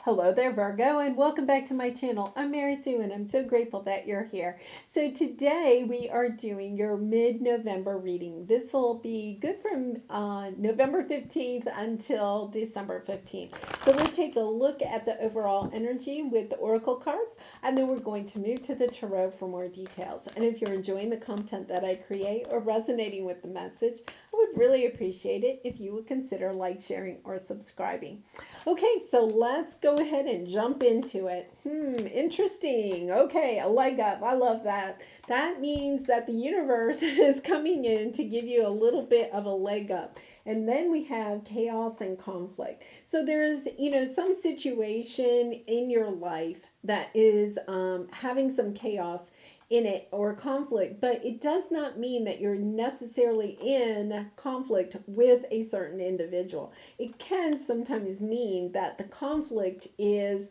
Hello there, Virgo, and welcome back to my channel. I'm Mary Sue, and I'm so grateful that you're here. So today we are doing your mid-November reading. This will be good from November 15th until December 15th. So we'll take a look at the overall energy with the oracle cards, and then we're going to move to the tarot for more details. And if you're enjoying the content that I create or resonating with the message, I would really appreciate it if you would consider like, sharing, or subscribing. Okay, so let's go ahead and jump into it. Interesting. Okay, a leg up. I love that. That means that the universe is coming in to give you a little bit of a leg up. And then we have chaos and conflict. So there's, some situation in your life that is having some chaos in it or conflict, but it does not mean that you're necessarily in conflict with a certain individual. It can sometimes mean that the conflict is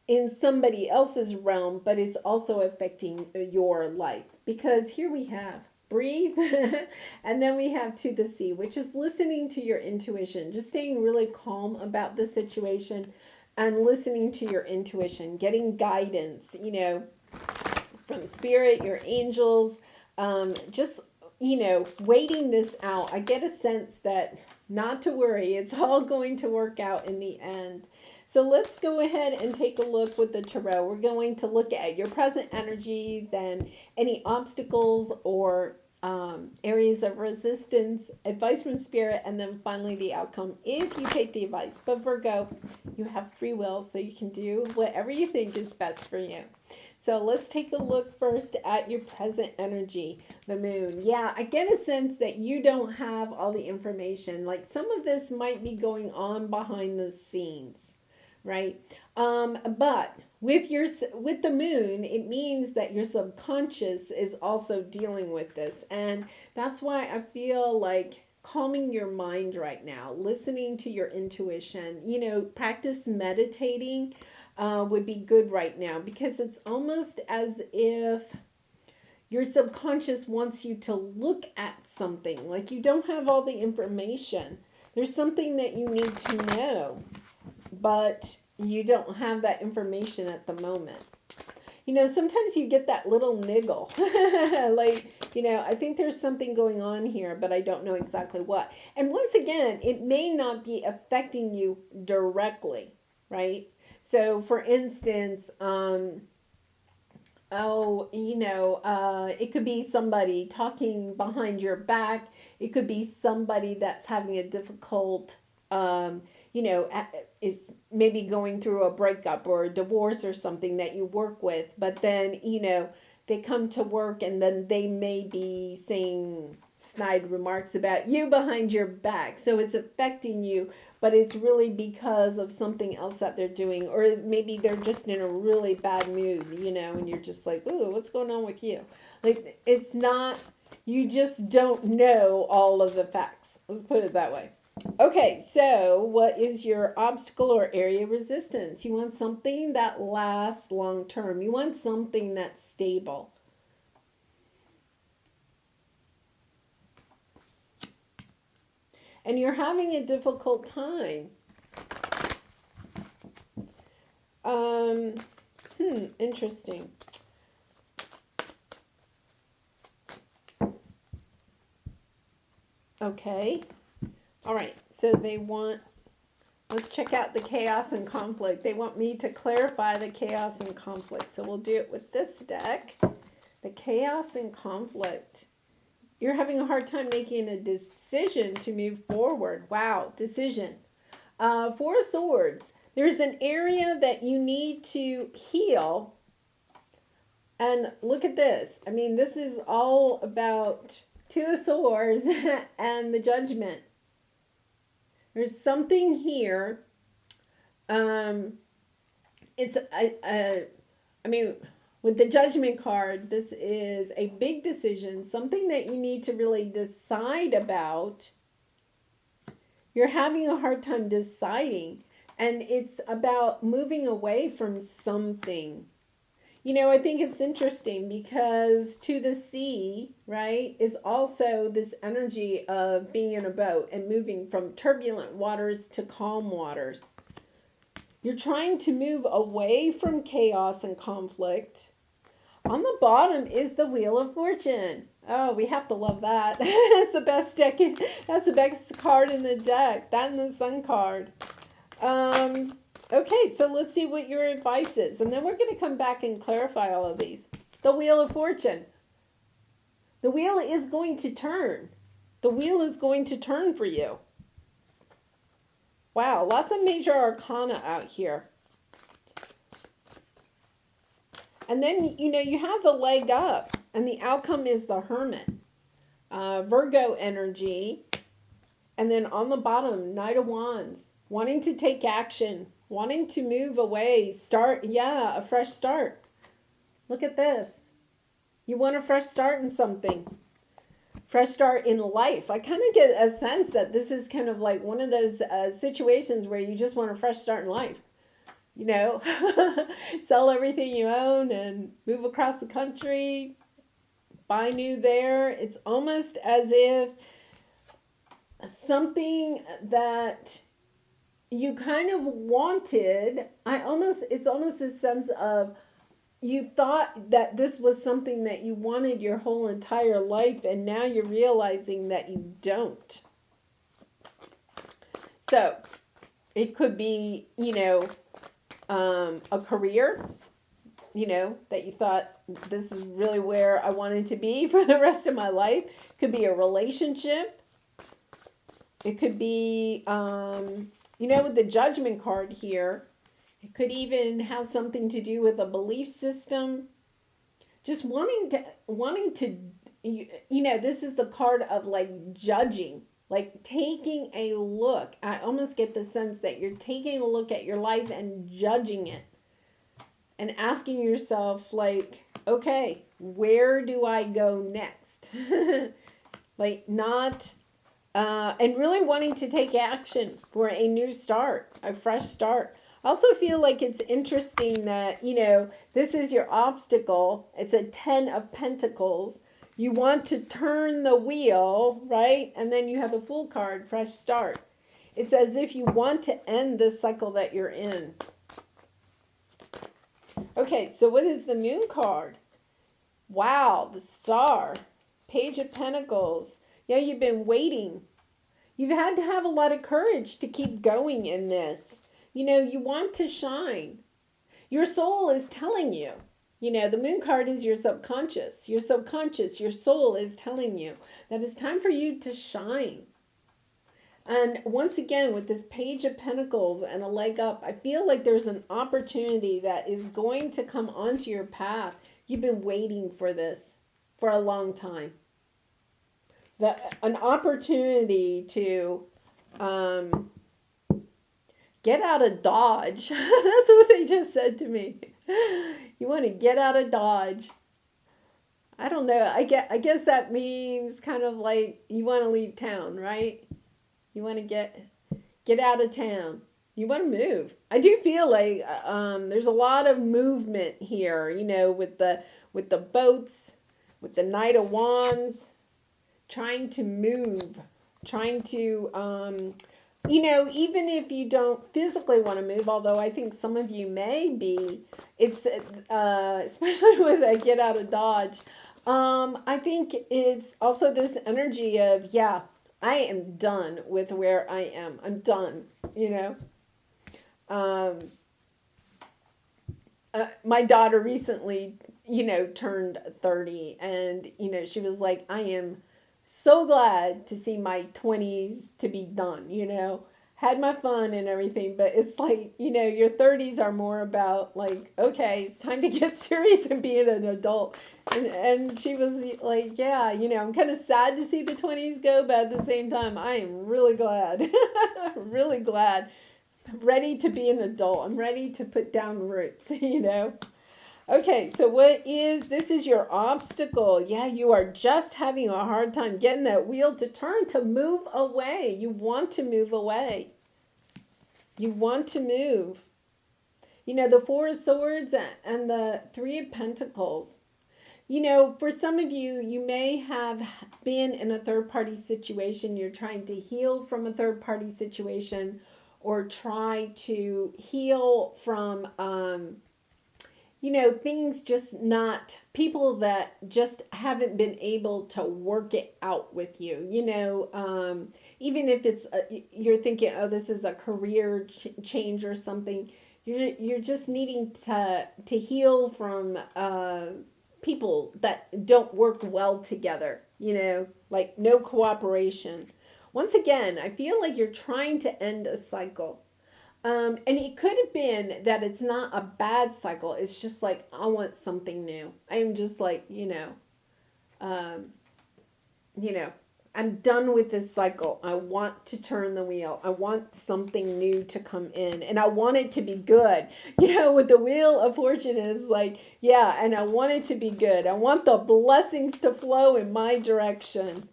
in somebody else's realm, but it's also affecting your life. Because here we have breathe, and then we have to the sea, which is listening to your intuition, just staying really calm about the situation and listening to your intuition, getting guidance, from spirit, your angels, just, waiting this out. I get a sense that not to worry, it's all going to work out in the end. So let's go ahead and take a look with the tarot. We're going to look at your present energy, then any obstacles or areas of resistance, advice from spirit, and then finally the outcome if you take the advice. But Virgo, you have free will, so you can do whatever you think is best for you. So let's take a look first at your present energy, the moon. Yeah, I get a sense that you don't have all the information. Like some of this might be going on behind the scenes, right? But with the moon, it means that your subconscious is also dealing with this. And that's why I feel like calming your mind right now, listening to your intuition, practice meditating would be good right now, because it's almost as if your subconscious wants you to look at something. Like you don't have all the information. There's something that you need to know, but you don't have that information at the moment. Sometimes you get that little niggle. Like, I think there's something going on here, but I don't know exactly what. And once again, it may not be affecting you directly, right? So, for instance, it could be somebody talking behind your back. It could be somebody that's having a difficult, is maybe going through a breakup or a divorce or something that you work with. But then, they come to work and then they may be saying snide remarks about you behind your back. So it's affecting you, but it's really because of something else that they're doing. Or maybe they're just in a really bad mood, and you're just like, ooh, what's going on with you? Like, it's not, you just don't know all of the facts. Let's put it that way. Okay, so what is your obstacle or area of resistance? You want something that lasts long term. You want something that's stable. And you're having a difficult time. Interesting. Okay. All right, so let's check out the chaos and conflict. They want me to clarify the chaos and conflict. So we'll do it with this deck. The chaos and conflict. You're having a hard time making a decision to move forward. Wow, decision. Four of Swords. There's an area that you need to heal. And look at this. I mean, this is all about Two of Swords and the Judgment. There's something here. With the Judgment card, this is a big decision, something that you need to really decide about. You're having a hard time deciding, and it's about moving away from something. I think it's interesting because to the sea, right, is also this energy of being in a boat and moving from turbulent waters to calm waters. You're trying to move away from chaos and conflict. On the bottom is the Wheel of Fortune. Oh, we have to love that. That's the best deck. That's the best card in the deck. That and the Sun card. Okay, so let's see what your advice is. And then we're going to come back and clarify all of these. The Wheel of Fortune. The wheel is going to turn. The wheel is going to turn for you. Wow, lots of major arcana out here. And then, you know, you have the leg up, and the outcome is the Hermit. Virgo energy. And then on the bottom, Knight of Wands. Wanting to take action. Wanting to move away. Start, yeah, a fresh start. Look at this. You want a fresh start in something. Fresh start in life. I kind of get a sense that this is kind of like one of those situations where you just want a fresh start in life. You know, sell everything you own and move across the country, buy new there. It's almost as if something that you kind of wanted, it's almost a sense of you thought that this was something that you wanted your whole entire life, and now you're realizing that you don't. So it could be, you know, a career, you know, that you thought this is really where I wanted to be for the rest of my life. It could be a relationship. It could be, you know, with the Judgment card here, it could even have something to do with a belief system. Just wanting to, you know, this is the card of like judging, like taking a look. I almost get the sense that you're taking a look at your life and judging it and asking yourself like, okay, where do I go next? Like not, and really wanting to take action for a new start, a fresh start. I also feel like it's interesting that, you know, this is your obstacle. It's a 10 of Pentacles. You want to turn the wheel, right? And then you have the Fool card, fresh start. It's as if you want to end this cycle that you're in. Okay, so what is the Moon card? Wow, the Star. Page of Pentacles. Yeah, you've been waiting. You've had to have a lot of courage to keep going in this. You know, you want to shine. Your soul is telling you. You know, the Moon card is your subconscious. Your subconscious, your soul is telling you that it's time for you to shine. And once again, with this Page of Pentacles and a leg up, I feel like there's an opportunity that is going to come onto your path. You've been waiting for this for a long time. An opportunity to get out of Dodge. That's what they just said to me. You want to get out of Dodge. I don't know. I guess that means kind of like you want to leave town, right? You want to get out of town. You want to move. I do feel like there's a lot of movement here, you know, with the boats, with the Knight of Wands, trying to move, trying to you know, even if you don't physically want to move, although I think some of you may be, it's, especially with a get out of Dodge, I think it's also this energy of, yeah, I am done with where I am. I'm done, you know. My daughter recently, you know, turned 30, and, you know, she was like, I am so glad to see my 20s to be done, you know, had my fun and everything, but it's like, you know, your 30s are more about like, okay, it's time to get serious and being an adult. And she was like, yeah, you know, I'm kind of sad to see the 20s go, but at the same time, I am really glad, really glad, I'm ready to be an adult. I'm ready to put down roots, you know. Okay, so this is your obstacle. Yeah, you are just having a hard time getting that wheel to turn, to move away. You want to move away. You want to move. You know, the Four of Swords and the Three of Pentacles. You know, for some of you, you may have been in a third-party situation. You're trying to heal from a third-party situation. or try to heal from, things just not, people that just haven't been able to work it out with you, even if it's, you're thinking, oh, this is a career change or something, you're just needing to heal from, people that don't work well together, like no cooperation. Once again, I feel like you're trying to end a cycle. And it could have been that it's not a bad cycle. It's just like, I want something new. I'm just like, um, you know, I'm done with this cycle. I want to turn the wheel. I want something new to come in, and I want it to be good. With the Wheel of Fortune is like, yeah, and I want it to be good. I want the blessings to flow in my direction.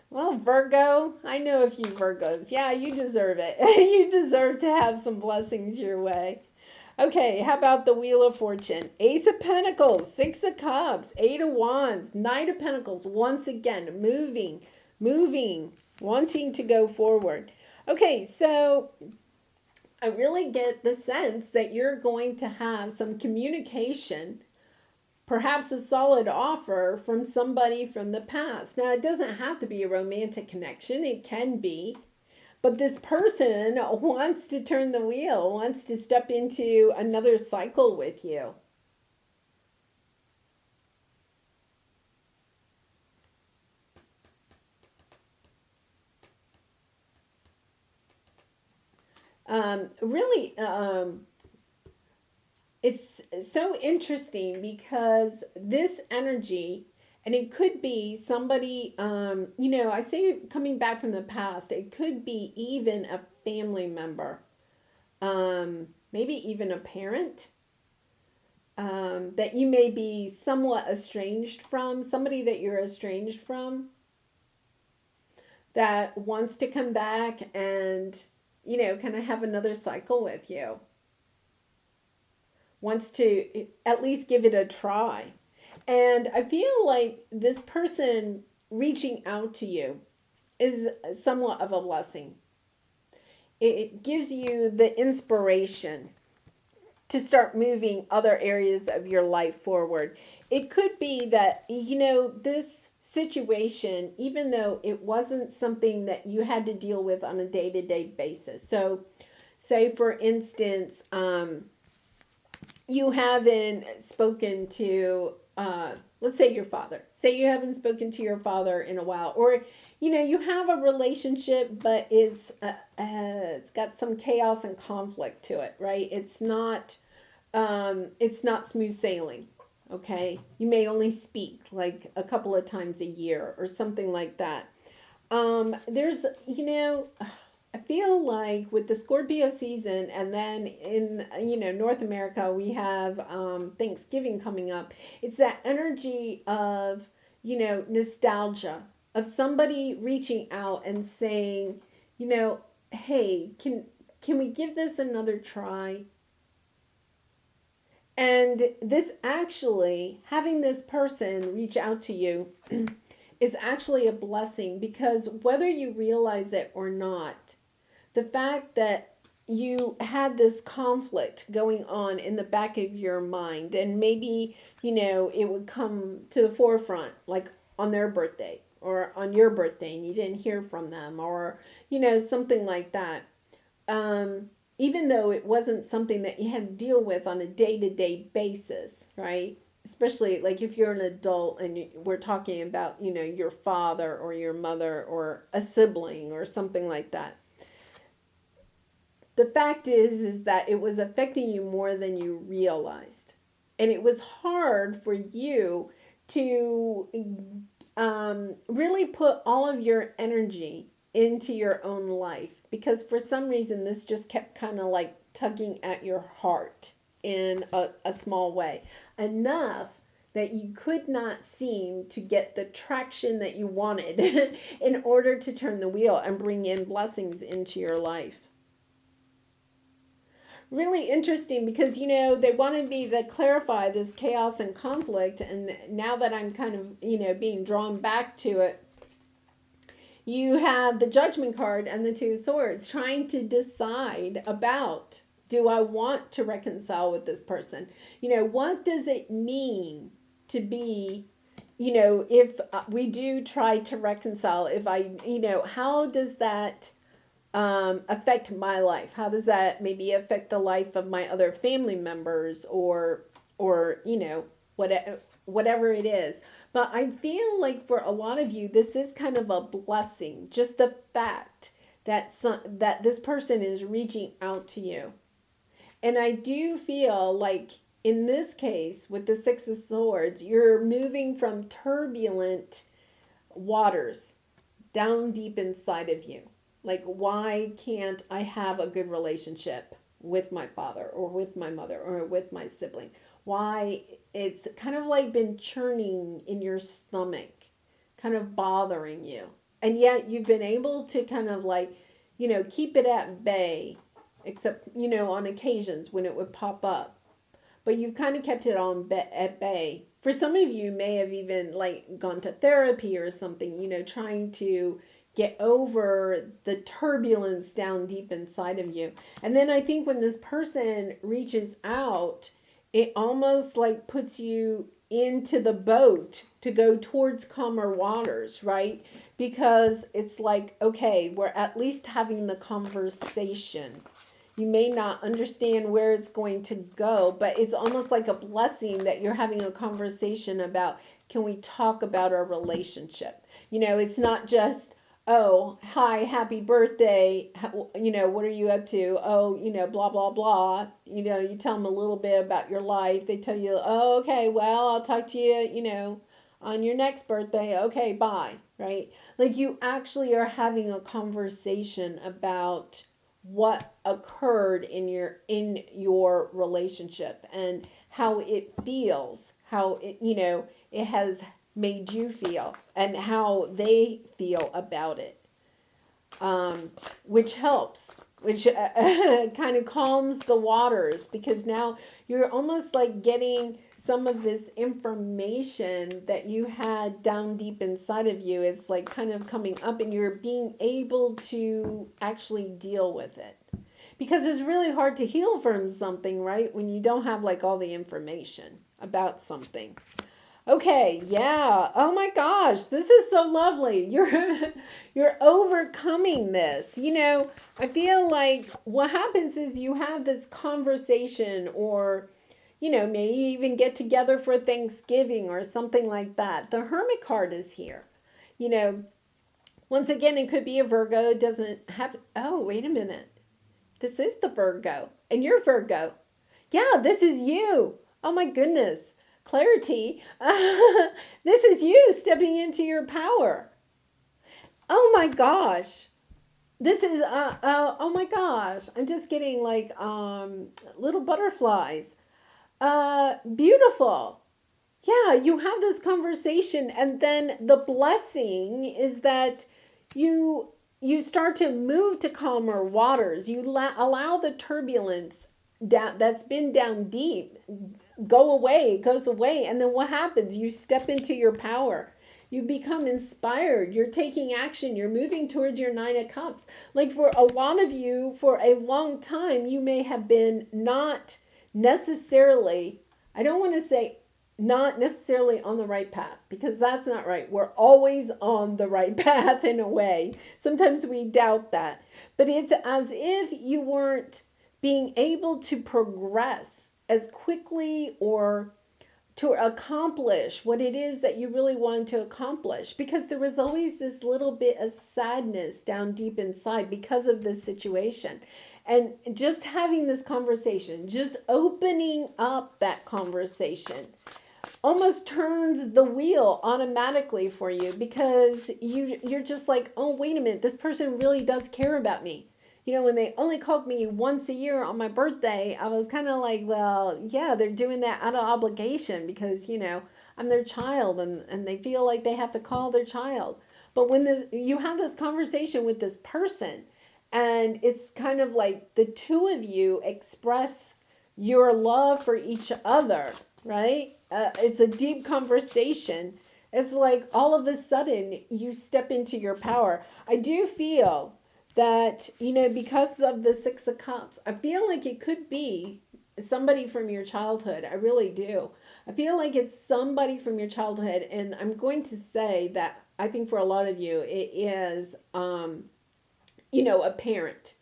Well, Virgo, I know a few Virgos. Yeah, you deserve it. You deserve to have some blessings your way. Okay, how about the Wheel of Fortune? Ace of Pentacles, Six of Cups, Eight of Wands, Knight of Pentacles. Once again, moving, wanting to go forward. Okay, so I really get the sense that you're going to have some communication, perhaps a solid offer from somebody from the past. Now, it doesn't have to be a romantic connection. It can be. But this person wants to turn the wheel, wants to step into another cycle with you. Really, it's so interesting because this energy, and it could be somebody, I say coming back from the past, it could be even a family member, maybe even a parent, that you may be somewhat estranged from, somebody that you're estranged from, that wants to come back and, kind of have another cycle with you. Wants to at least give it a try. And I feel like this person reaching out to you is somewhat of a blessing. It gives you the inspiration to start moving other areas of your life forward. It could be that, this situation, even though it wasn't something that you had to deal with on a day-to-day basis. So, say for instance, you haven't spoken to, let's say your father. Say you haven't spoken to your father in a while, or you have a relationship, but it's got some chaos and conflict to it, right? It's not smooth sailing. Okay, you may only speak like a couple of times a year or something like that. There's, I feel like with the Scorpio season, and then in, North America, we have Thanksgiving coming up. It's that energy of, nostalgia, of somebody reaching out and saying, hey, can we give this another try? And this actually, having this person reach out to you is actually a blessing, because whether you realize it or not, the fact that you had this conflict going on in the back of your mind, and maybe, it would come to the forefront, like on their birthday or on your birthday, and you didn't hear from them, or, something like that. Even though it wasn't something that you had to deal with on a day-to-day basis, right? Especially like if you're an adult and we're talking about, your father or your mother or a sibling or something like that. The fact is that it was affecting you more than you realized. And it was hard for you to really put all of your energy into your own life, because for some reason this just kept kind of like tugging at your heart in a small way, enough that you could not seem to get the traction that you wanted in order to turn the wheel and bring in blessings into your life. Really interesting, because they wanted me to clarify this chaos and conflict, and now that I'm kind of being drawn back to it, you have the Judgment card and the Two of Swords, trying to decide about, do I want to reconcile with this person? What does it mean to be, if we do try to reconcile, if I, how does that affect my life? How does that maybe affect the life of my other family members, or whatever it is? But I feel like for a lot of you, this is kind of a blessing. Just the fact that that this person is reaching out to you. And I do feel like in this case, with the Six of Swords, you're moving from turbulent waters down deep inside of you. Like, why can't I have a good relationship with my father or with my mother or with my sibling? Why it's kind of like been churning in your stomach, kind of bothering you. And yet you've been able to kind of like, keep it at bay, except, on occasions when it would pop up. But you've kind of kept it at bay. For some of you may have even like gone to therapy or something, trying to get over the turbulence down deep inside of you. And then I think when this person reaches out, it almost like puts you into the boat to go towards calmer waters, right? Because it's like, okay, we're at least having the conversation. You may not understand where it's going to go, but it's almost like a blessing that you're having a conversation about, can we talk about our relationship? It's not just, oh, hi, happy birthday. What are you up to? Oh, blah, blah, blah. You tell them a little bit about your life. They tell you, oh, okay, well, I'll talk to you, on your next birthday. Okay, bye, right? Like you actually are having a conversation about what occurred in your relationship and how it feels, how it has made you feel, and how they feel about it, which helps, which kind of calms the waters, because now you're almost like getting some of this information that you had down deep inside of you. It's like kind of coming up, and you're being able to actually deal with it, because it's really hard to heal from something, right, when you don't have like all the information about something. Okay, yeah. Oh my gosh, this is so lovely. You're overcoming this. I feel like what happens is you have this conversation, or maybe even get together for Thanksgiving or something like that. The Hermit card is here. Once again, it could be a Virgo. It doesn't have, oh, wait a minute. This is the Virgo, and you're Virgo. Yeah, this is you. Oh my goodness. Clarity. This is you stepping into your power. Oh my gosh. This is, oh my gosh. I'm just getting like little butterflies. Beautiful. Yeah, you have this conversation, and then the blessing is that you start to move to calmer waters. You allow the turbulence that's been down deep go away. It goes away. And then what happens? You step into your power. You become inspired. You're taking action. You're moving towards your Nine of Cups. Like for a lot of you, for a long time, you may have been not necessarily, I don't want to say not necessarily on the right path, because that's not right. We're always on the right path in a way. Sometimes we doubt that. But it's as if you weren't being able to progress as quickly or to accomplish what it is that you really wanted to accomplish, because there was always this little bit of sadness down deep inside because of this situation. And just having this conversation, just opening up that conversation, almost turns the wheel automatically for you, because you're just like, oh, wait a minute, this person really does care about me. When they only called me once a year on my birthday, I was kind of like, well, yeah, they're doing that out of obligation, because, I'm their child, and they feel like they have to call their child. But when you have this conversation with this person, and it's kind of like the two of you express your love for each other, right? It's a deep conversation. It's like all of a sudden you step into your power. I do feel that, because of the Six of Cups, I feel like it could be somebody from your childhood. I really do. I feel like it's somebody from your childhood. And I'm going to say that I think for a lot of you, it is, a parent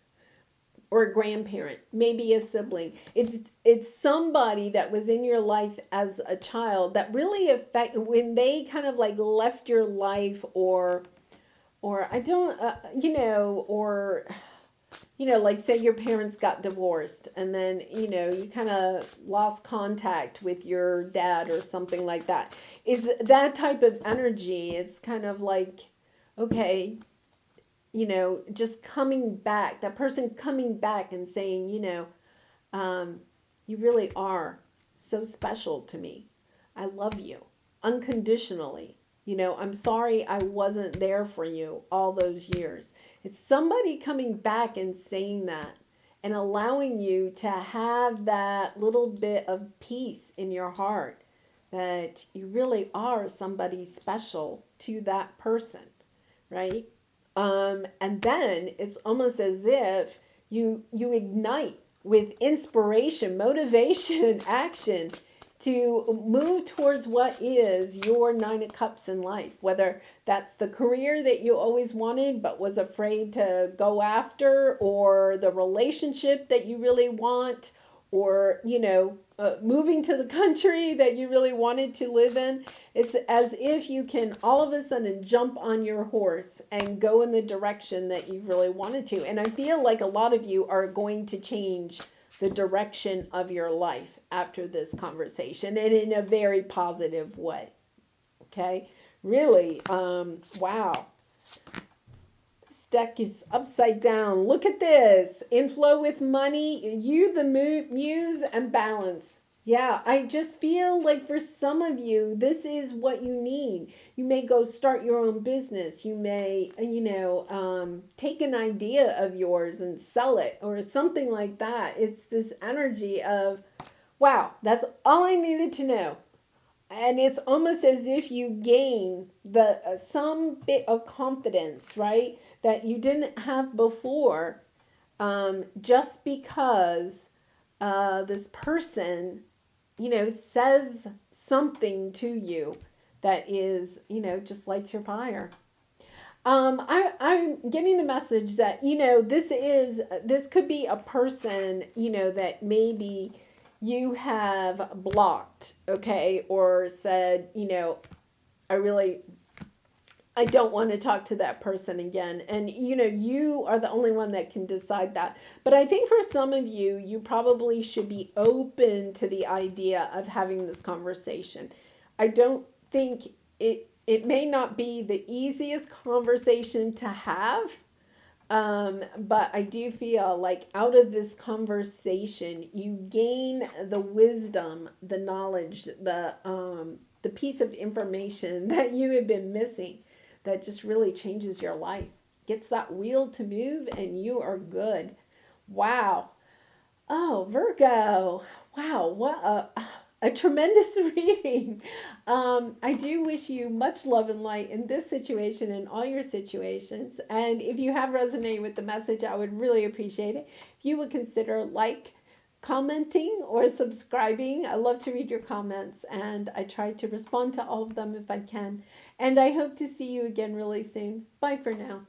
or a grandparent, maybe a sibling. It's somebody that was in your life as a child that really when they kind of like left your life, or I don't, like say your parents got divorced and then, you kind of lost contact with your dad or something like that. It's that type of energy. It's kind of like, okay, just coming back, that person coming back and saying, you really are so special to me. I love you unconditionally. I'm sorry I wasn't there for you all those years. It's somebody coming back and saying that and allowing you to have that little bit of peace in your heart that you really are somebody special to that person, right? And then it's almost as if you ignite with inspiration, motivation, action to move towards what is your Nine of Cups in life, whether that's the career that you always wanted but was afraid to go after, or the relationship that you really want, or, moving to the country that you really wanted to live in. It's as if you can all of a sudden jump on your horse and go in the direction that you really wanted to. And I feel like a lot of you are going to change the direction of your life after this conversation, and in a very positive way. Okay? Really, wow. This deck is upside down. Look at this. Inflow with money, you, the muse, and balance. Yeah, I just feel like for some of you, this is what you need. You may go start your own business. You may, take an idea of yours and sell it or something like that. It's this energy of, wow, that's all I needed to know. And it's almost as if you gain some bit of confidence, right, that you didn't have before, just because this person says something to you that is, just lights your fire. I'm getting the message that, this could be a person, that maybe you have blocked, okay, or said, I don't want to talk to that person again. And, you are the only one that can decide that. But I think for some of you, you probably should be open to the idea of having this conversation. I don't think it may not be the easiest conversation to have, but I do feel like out of this conversation, you gain the wisdom, the knowledge, the piece of information that you have been missing, that just really changes your life. Gets that wheel to move and you are good. Wow. Oh, Virgo. Wow, what a tremendous reading. I do wish you much love and light in this situation and all your situations. And if you have resonated with the message, I would really appreciate it if you would consider commenting or subscribing. I love to read your comments, and I try to respond to all of them if I can. And I hope to see you again really soon. Bye for now.